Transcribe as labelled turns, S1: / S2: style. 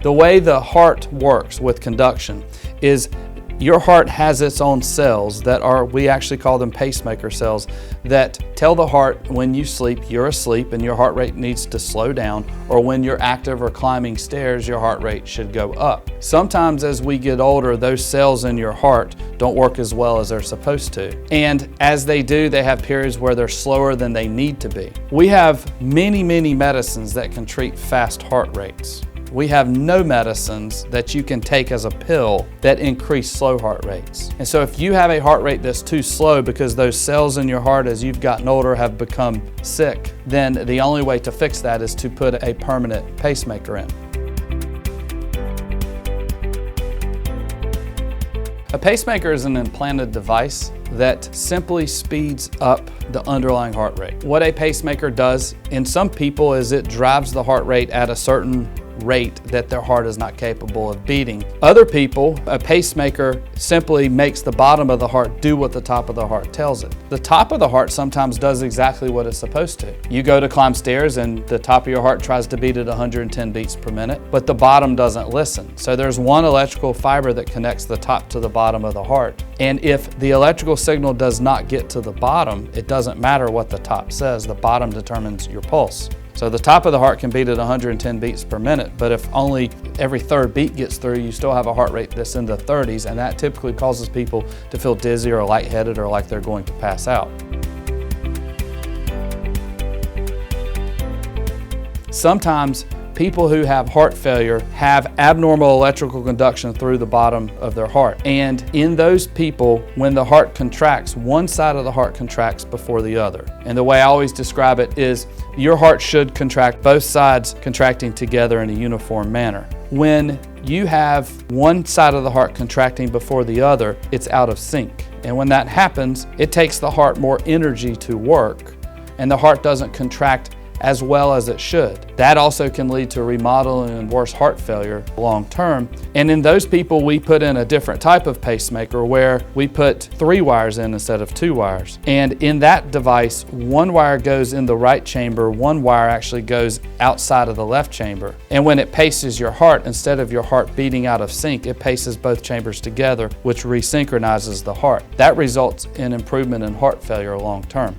S1: The way the heart works with conduction is your heart has its own cells that we actually call them pacemaker cells, that tell the heart when you sleep, you're asleep and your heart rate needs to slow down, or when you're active or climbing stairs, your heart rate should go up. Sometimes as we get older, those cells in your heart don't work as well as they're supposed to. And as they do, they have periods where they're slower than they need to be. We have many medicines that can treat fast heart rates. We have no medicines that you can take as a pill that increase slow heart rates. And so if you have a heart rate that's too slow because those cells in your heart as you've gotten older have become sick, then the only way to fix that is to put a permanent pacemaker in. A pacemaker is an implanted device that simply speeds up the underlying heart rate. What a pacemaker does in some people is it drives the heart rate at a certain rate that their heart is not capable of beating. Other people, a pacemaker simply makes the bottom of the heart do what the top of the heart tells it. The top of the heart sometimes does exactly what it's supposed to. You go to climb stairs and the top of your heart tries to beat at 110 beats per minute, but the bottom doesn't listen. So there's one electrical fiber that connects the top to the bottom of the heart. And if the electrical signal does not get to the bottom, it doesn't matter what the top says, the bottom determines your pulse. So the top of the heart can beat at 110 beats per minute, but if only every third beat gets through, you still have a heart rate that's in the 30s, and that typically causes people to feel dizzy or lightheaded or like they're going to pass out. Sometimes people who have heart failure have abnormal electrical conduction through the bottom of their heart. And in those people, when the heart contracts, one side of the heart contracts before the other. And the way I always describe it is your heart should contract, both sides contracting together in a uniform manner. When you have one side of the heart contracting before the other, it's out of sync. And when that happens, it takes the heart more energy to work, and the heart doesn't contract as well as it should. That also can lead to remodeling and worse heart failure long term. And in those people, we put in a different type of pacemaker where we put 3 wires in instead of 2 wires. And in that device, 1 wire goes in the right chamber, 1 wire actually goes outside of the left chamber. And when it paces your heart, instead of your heart beating out of sync, it paces both chambers together, which resynchronizes the heart. That results in improvement in heart failure long term.